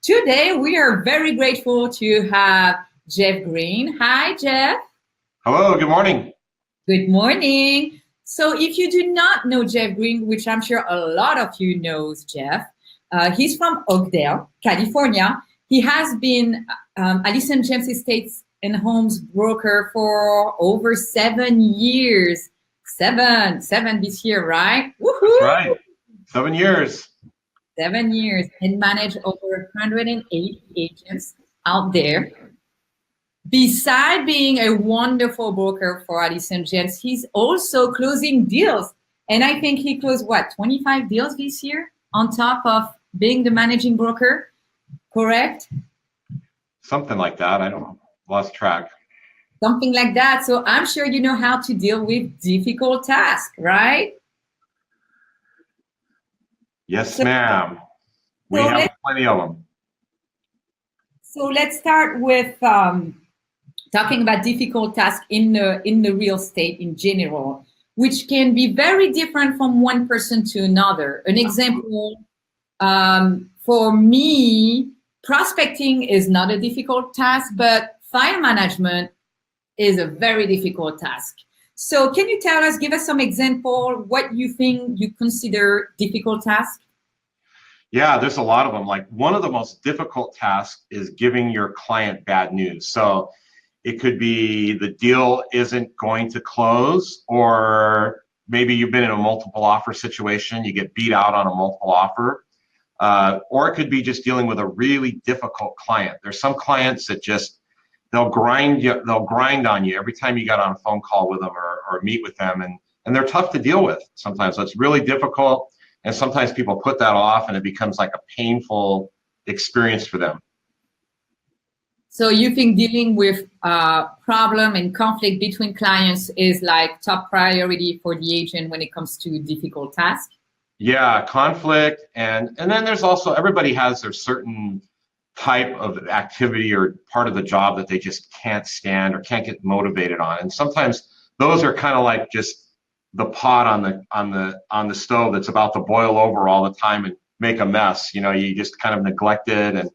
Today, we are very grateful to have Jeff Green. Hi, Jeff. Hello, good morning. Good morning. So, if you do not know Jeff Green, which I'm sure a lot of you knows Jeff, he's from Oakdale, California. He has been Allison James Estates and Homes broker for over 7 years. Seven this year, right? That's Woohoo! right. 7 years. 7 years and manage over 180 agents out there. Beside being a wonderful broker for Allison James, he's also closing deals. And I think he closed what, 25 deals this year on top of being the managing broker, correct? Something like that. I don't know. Lost track. Something like that. So I'm sure you know how to deal with difficult tasks, right? Yes, So, ma'am. We so, have let, plenty of them. so let's start with talking about difficult tasks in the real estate in general, which can be very different from one person to another. An example, for me, prospecting is not a difficult task, but file management is a very difficult task. So can you tell us, give us some example, what you think you consider difficult task? Yeah, there's a lot of them. Like one of the most difficult tasks is giving your client bad news. So it could be the deal isn't going to close, or maybe you've been in a multiple offer situation, you get beat out on a multiple offer. Or it could be just dealing with a really difficult client. There's some clients that just they'll grind on you every time you got on a phone call with them or meet with them, and they're tough to deal with sometimes. So it's really difficult, and sometimes people put that off, and it becomes like a painful experience for them. So you think dealing with problem and conflict between clients is like top priority for the agent when it comes to difficult tasks? Yeah, conflict, and then there's also everybody has their certain type of activity or part of the job that they just can't stand or can't get motivated on. And sometimes those are kind of like just the pot on the stove that's about to boil over all the time and make a mess. You know, you just kind of neglect it,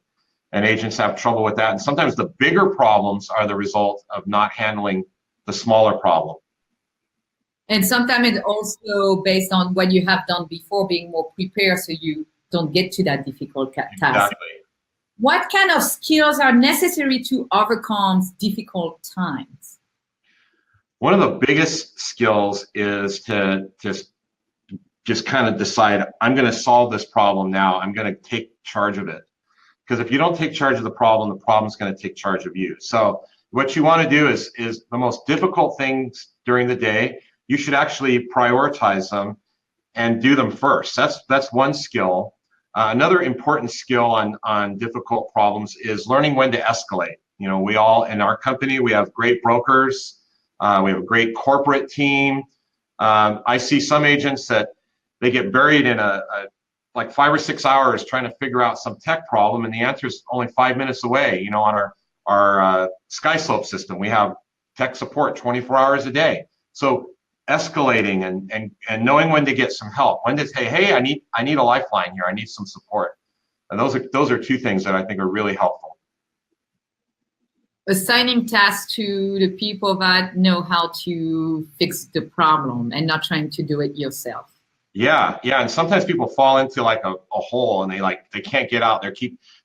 and agents have trouble with that. And sometimes the bigger problems are the result of not handling the smaller problem. And sometimes it's also based on what you have done before, being more prepared so you don't get to that difficult task. Exactly. What kind of skills are necessary to overcome difficult times? One of the biggest skills is to just kind of decide, I'm going to solve this problem now. I'm going to take charge of it. Because if you don't take charge of the problem's going to take charge of you. So what you want to do is the most difficult things during the day, you should actually prioritize them and do them first. That's one skill. Another important skill on difficult problems is learning when to escalate. You know, we all in our company, we have great brokers. We have a great corporate team. I see some agents that they get buried in like 5 or 6 hours trying to figure out some tech problem, and the answer is only 5 minutes away. You know, on our SkySlope system, we have tech support 24 hours a day. So escalating and knowing when to get some help, when to say, hey, I need a lifeline here, I need some support. And those are two things that I think are really helpful. Assigning tasks to the people that know how to fix the problem and not trying to do it yourself. Yeah, and sometimes people fall into like a hole, and they can't get out.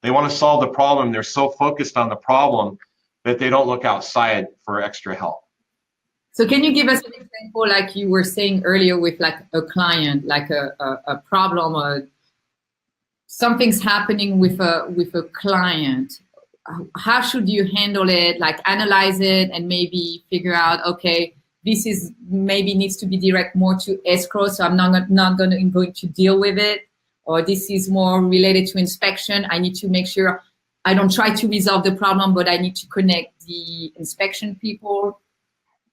They want to solve the problem. They're so focused on the problem that they don't look outside for extra help. So can you give us an example, like you were saying earlier, with like a client, like a problem, or something's happening with a client? How should you handle it? Like analyze it and maybe figure out, okay, this is maybe needs to be direct more to escrow, so I'm not going to deal with it, or this is more related to inspection. I need to make sure I don't try to resolve the problem, but I need to connect the inspection people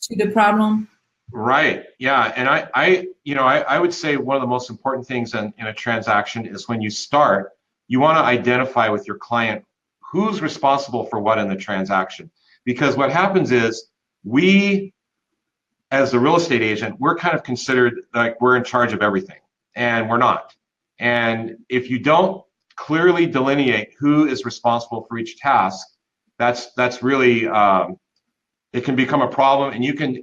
to the problem. Right. Yeah. And I would say one of the most important things in a transaction is when you start, you want to identify with your client who's responsible for what in the transaction. Because what happens is we, as the real estate agent, we're kind of considered like we're in charge of everything, and we're not. And if you don't clearly delineate who is responsible for each task, that's really it can become a problem.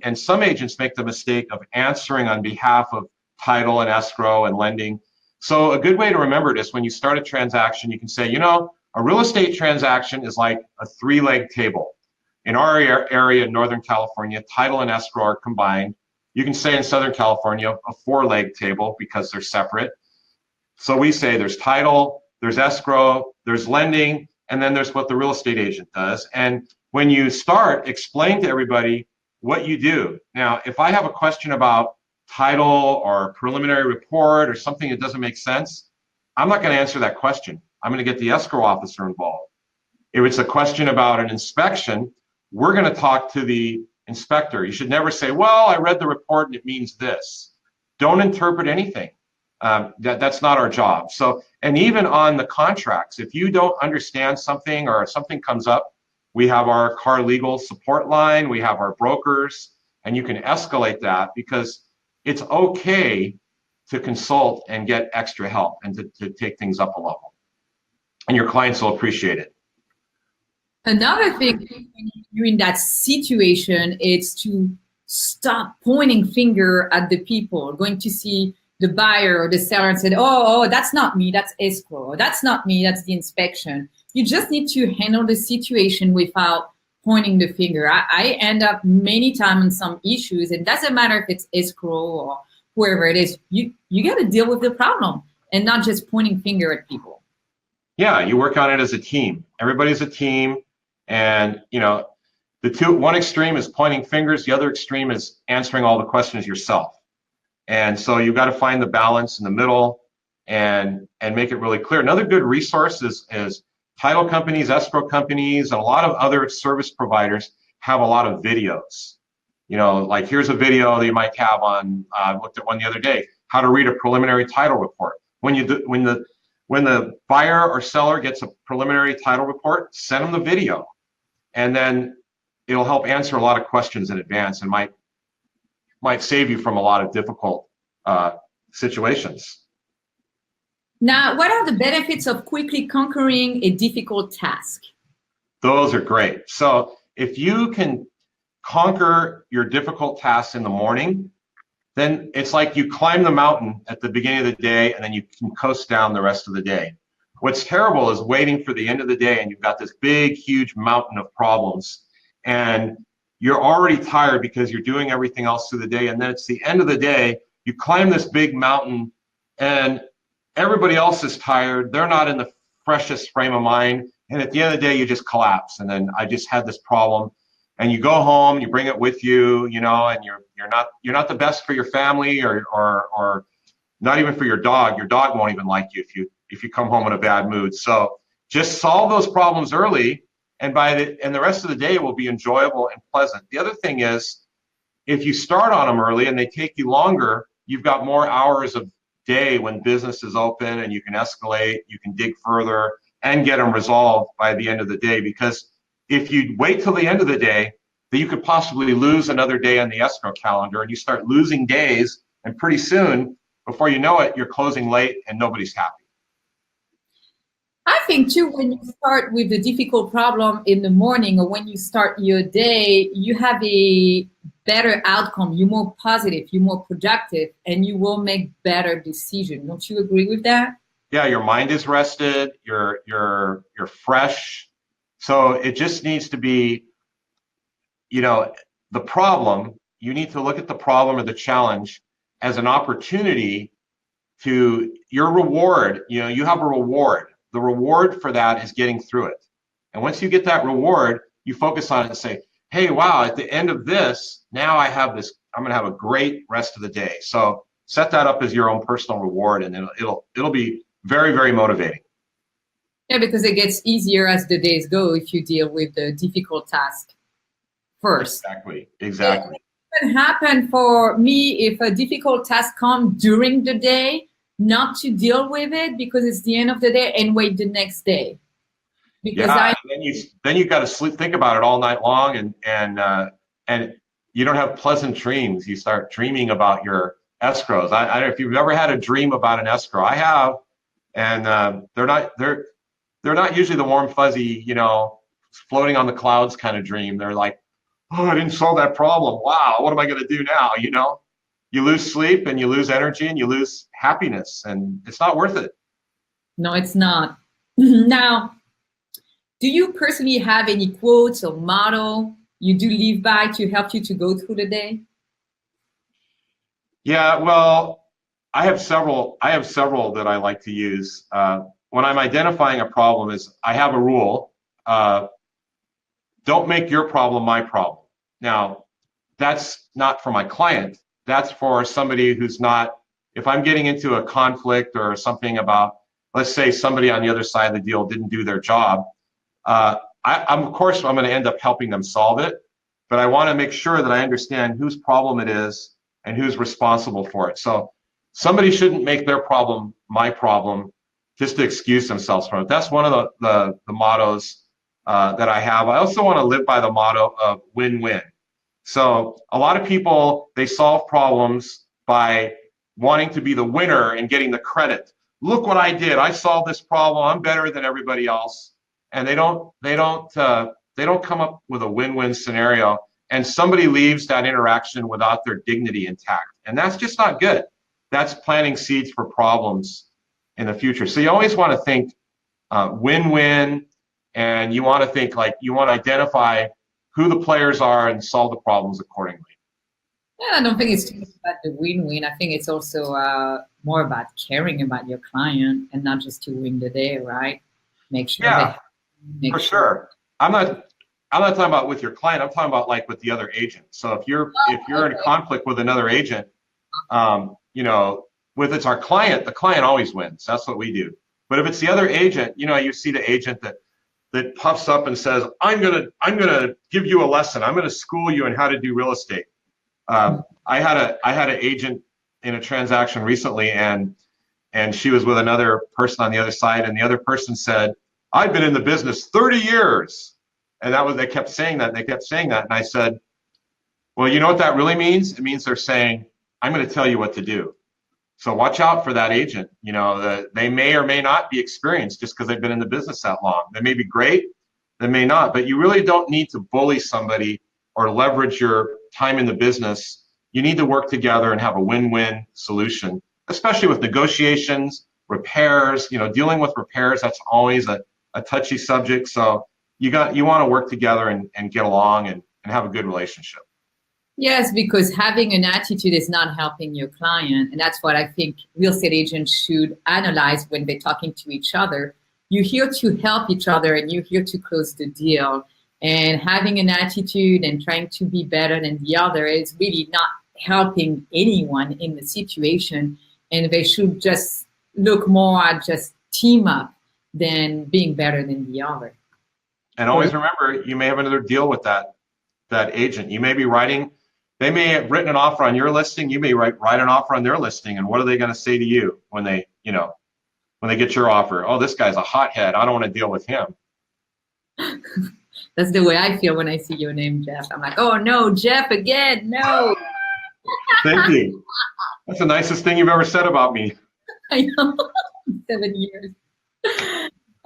And some agents make the mistake of answering on behalf of title and escrow and lending. So a good way to remember this, when you start a transaction, you can say, a real estate transaction is like a three-leg table. In our area in Northern California, title and escrow are combined. You can say in Southern California, a four-leg table because they're separate. So we say there's title, there's escrow, there's lending, and then there's what the real estate agent does. And when you start, explain to everybody what you do. Now, if I have a question about title or preliminary report or something that doesn't make sense, I'm not going to answer that question. I'm going to get the escrow officer involved. If it's a question about an inspection, we're going to talk to the inspector. You should never say, well, I read the report and it means this. Don't interpret anything. That's not our job. So, and even on the contracts, if you don't understand something or something comes up, we have our car legal support line, we have our brokers, and you can escalate that, because it's okay to consult and get extra help and to take things up a level. And your clients will appreciate it. Another thing, when you're in that situation, is to stop pointing finger at the people, going to see the buyer or the seller and said, oh, that's not me, that's escrow. Or, that's not me, that's the inspection. You just need to handle the situation without pointing the finger. I end up many times on some issues. It doesn't matter if it's escrow or whoever it is. You got to deal with the problem and not just pointing finger at people. Yeah, you work on it as a team. Everybody's a team. And, one extreme is pointing fingers. The other extreme is answering all the questions yourself. And so you've got to find the balance in the middle and make it really clear. Another good resource is title companies, escrow companies, and a lot of other service providers have a lot of videos. Like here's a video that you might have on, I looked at one the other day, how to read a preliminary title report. When the buyer or seller gets a preliminary title report, send them the video. And then it'll help answer a lot of questions in advance and might save you from a lot of difficult situations. Now, what are the benefits of quickly conquering a difficult task? Those are great. So if you can conquer your difficult tasks in the morning, then it's like you climb the mountain at the beginning of the day and then you can coast down the rest of the day. What's terrible is waiting for the end of the day and you've got this big, huge mountain of problems and you're already tired because you're doing everything else through the day, and then it's the end of the day, you climb this big mountain and everybody else is tired, they're not in the freshest frame of mind, and at the end of the day you just collapse. And then I just had this problem, and you go home, you bring it with you, and you're not the best for your family or not even for your dog. Your dog won't even like you if you come home in a bad mood. So just solve those problems early, and the rest of the day will be enjoyable and pleasant. The other thing is, if you start on them early and they take you longer, you've got more hours of day when business is open, and you can escalate, you can dig further and get them resolved by the end of the day. Because if you wait till the end of the day, then you could possibly lose another day on the escrow calendar, and you start losing days, and pretty soon, before you know it, you're closing late and nobody's happy. I think too, when you start with the difficult problem in the morning or when you start your day, you have a better outcome. You're more positive, you're more productive, and you will make better decisions. Don't you agree with that? Yeah, your mind is rested, you're fresh. So it just needs to be, the problem, you need to look at the problem or the challenge as an opportunity to your reward. You have a reward. The reward for that is getting through it. And once you get that reward, you focus on it and say, hey, wow, at the end of this, now I have this, I'm going to have a great rest of the day. So set that up as your own personal reward, and it'll be very, very motivating. Yeah, because it gets easier as the days go if you deal with the difficult task first. Exactly. It can happen for me if a difficult task comes during the day, not to deal with it because it's the end of the day and wait the next day. Because then you got to think about it all night long, and you don't have pleasant dreams. You start dreaming about your escrows. I don't know if you've ever had a dream about an escrow. I have, and they're not usually the warm fuzzy, floating on the clouds kind of dream. They're like, oh, I didn't solve that problem. Wow, what am I going to do now? You lose sleep and you lose energy and you lose happiness, and it's not worth it. No, it's not. Now, do you personally have any quotes or motto you do live by to help you to go through the day? Yeah, well, I have several that I like to use. When I'm identifying a problem, I have a rule. Don't make your problem my problem. Now, that's not for my client. That's for somebody who's not, if I'm getting into a conflict or something about, let's say somebody on the other side of the deal didn't do their job, of course, I'm going to end up helping them solve it, but I want to make sure that I understand whose problem it is and who's responsible for it. So somebody shouldn't make their problem my problem just to excuse themselves from it. That's one of the mottos that I have. I also want to live by the motto of win-win. So a lot of people, they solve problems by wanting to be the winner and getting the credit. Look what I did. I solved this problem. I'm better than everybody else. And they don't come up with a win-win scenario. And somebody leaves that interaction without their dignity intact. And that's just not good. That's planting seeds for problems in the future. So you always want to think win-win, and you want to think like you want to identify who the players are and solve the problems accordingly. Yeah, I don't think it's too much about the win-win. I think it's also more about caring about your client and not just to win the day, right? Make sure. Yeah, for sure. I'm not talking about with your client. I'm talking about like with the other agent. So if you're in a conflict with another agent, with it's our client, the client always wins. That's what we do. But if it's the other agent, you see the agent that puffs up and says, I'm gonna give you a lesson. I'm gonna school you in how to do real estate. I had an agent in a transaction recently, and she was with another person on the other side, and the other person said, I've been in the business 30 years. And they kept saying that, and I said, well, you know what that really means? It means they're saying, I'm going to tell you what to do. So watch out for that agent. They may or may not be experienced just because they've been in the business that long. They may be great, they may not, but you really don't need to bully somebody or leverage your time in the business. You need to work together and have a win-win solution, especially with negotiations, repairs. Dealing with repairs, that's always a touchy subject. So you want to work together and get along and have a good relationship. Yes, because having an attitude is not helping your client. And that's what I think real estate agents should analyze when they're talking to each other. You're here to help each other and you're here to close the deal. And having an attitude and trying to be better than the other is really not helping anyone in the situation. And they should just look more at just team up than being better than the other. And always remember, you may have another deal with that agent. You may be they may have written an offer on your listing. You may write an offer on their listing. And what are they going to say to you when they get your offer? Oh, this guy's a hothead. I don't want to deal with him. That's the way I feel when I see your name, Jeff. I'm like, oh no, Jeff again, no. Thank you. That's the nicest thing you've ever said about me. I know. 7 years.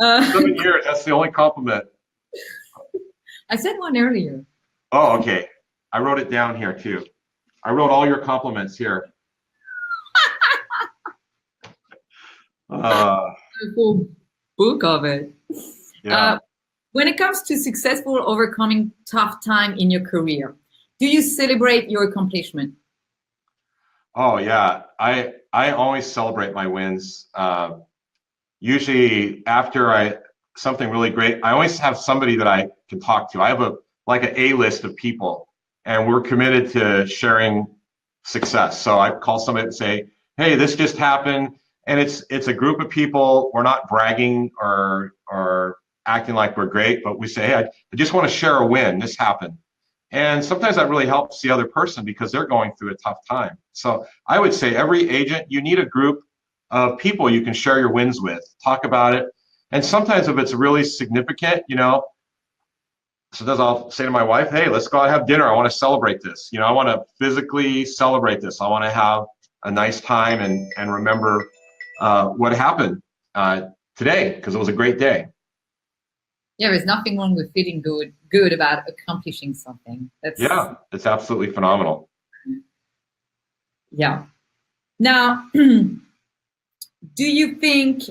7 years, that's the only compliment. I said one earlier. Oh, okay. I wrote it down here too. I wrote all your compliments here. A full book of it. Yeah. When it comes to successful overcoming tough time in your career, do you celebrate your accomplishment? Oh yeah, I always celebrate my wins. Usually after something really great, I always have somebody that I can talk to. I have an A list of people, and we're committed to sharing success. So I call somebody and say, hey, this just happened. And it's a group of people. We're not bragging or acting like we're great, but we say, hey, I just want to share a win. This happened. And sometimes that really helps the other person because they're going through a tough time. So I would say every agent, you need a group of people you can share your wins with, talk about it. And sometimes if it's really significant, sometimes I'll say to my wife, hey, let's go out and have dinner. I want to celebrate this. I want to physically celebrate this. I want to have a nice time and remember what happened. today because it was a great day. Yeah, there's nothing wrong with feeling good about accomplishing something. Yeah, it's absolutely phenomenal. Yeah. Now, do you think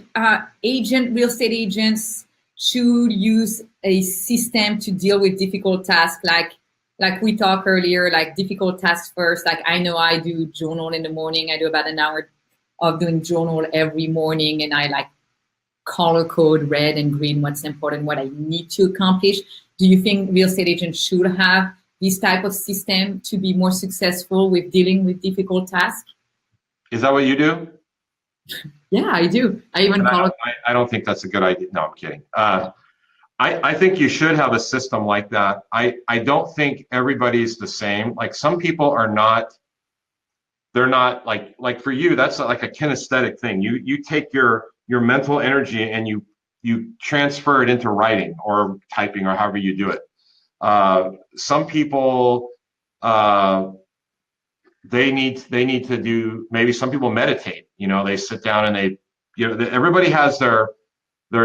real estate agents should use a system to deal with difficult tasks, like we talked earlier, like difficult tasks first? Like I know I do journal in the morning. I do about an hour of doing journal every morning, and I like color code red and green what's important, what I need to accomplish. Do you think real estate agents should have this type of system to be more successful with dealing with difficult tasks? Is that what you do? Yeah, I do. I even follow. I don't think that's a good idea. No, I'm kidding. I think you should have a system like that. I don't think everybody's the same. Like some people are not, they're not like for you, that's like a kinesthetic thing. You take your mental energy and you transfer it into writing or typing or however you do it. Some people, they need to do, maybe some people meditate, they sit down and they, everybody has their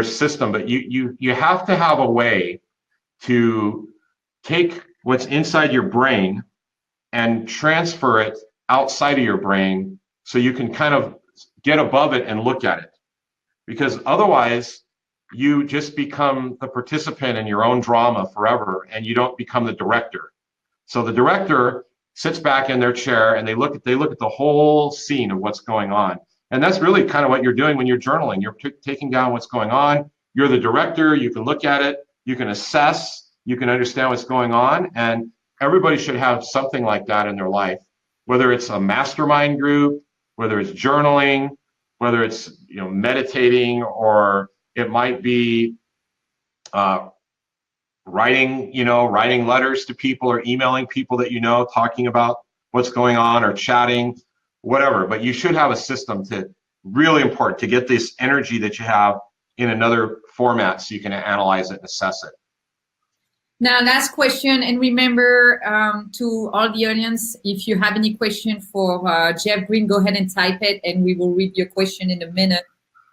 system, but you have to have a way to take what's inside your brain and transfer it outside of your brain so you can kind of get above it and look at it. Because otherwise you just become the participant in your own drama forever and you don't become the director. So the director sits back in their chair and they look at the whole scene of what's going on. And that's really kind of what you're doing when you're journaling. You're taking down what's going on. You're the director. You can look at it. You can assess. You can understand what's going on. And everybody should have something like that in their life, whether it's a mastermind group, whether it's journaling, whether it's meditating, or it might be writing letters to people or emailing people that talking about what's going on or chatting, whatever. But you should have a system really important to get this energy that you have in another format so you can analyze it and assess it. Now, last question, and remember to all the audience, if you have any question for Jeff Green, go ahead and type it and we will read your question in a minute.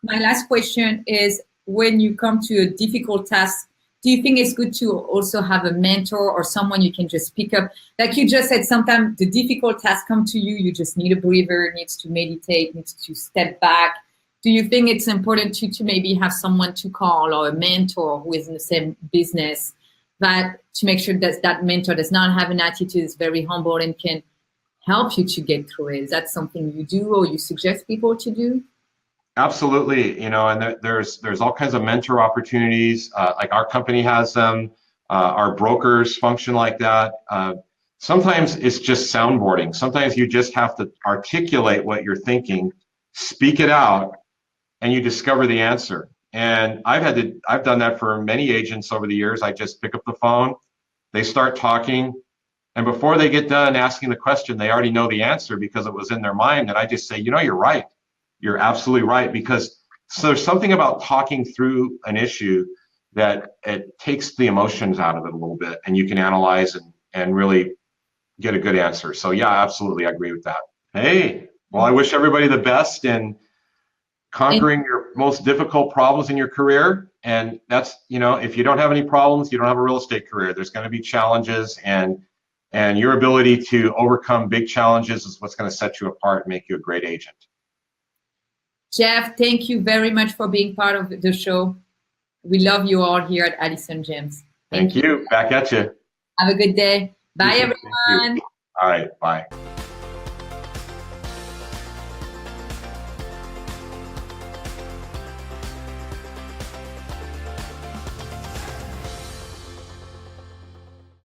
My last question is, when you come to a difficult task, do you think it's good to also have a mentor or someone you can just pick up? Like you just said, sometimes the difficult tasks come to you, you just need a breather, needs to meditate, needs to step back. Do you think it's important to maybe have someone to call or a mentor who is in the same business, that to make sure that that mentor does not have an attitude, is very humble and can help you to get through it? Is that something you do or you suggest people to do? Absolutely, and there's all kinds of mentor opportunities. Like our company has them. Our brokers function like that. Sometimes it's just soundboarding. Sometimes you just have to articulate what you're thinking, speak it out, and you discover the answer. And I've done that for many agents over the years. I just pick up the phone, they start talking, and before they get done asking the question, they already know the answer because it was in their mind. And I just say, you're right. You're absolutely right. Because so there's something about talking through an issue that it takes the emotions out of it a little bit, and you can analyze and really get a good answer. So yeah, absolutely, I agree with that. Hey, well, I wish everybody the best in conquering your most difficult problems in your career. And that's, if you don't have any problems, you don't have a real estate career. There's going to be challenges, and your ability to overcome big challenges is what's going to set you apart and make you a great agent. Jeff, thank you very much for being part of the show. We love you all here at Allison Gems. Thank you. Back at you. Have a good day. Bye, everyone. All right. Bye.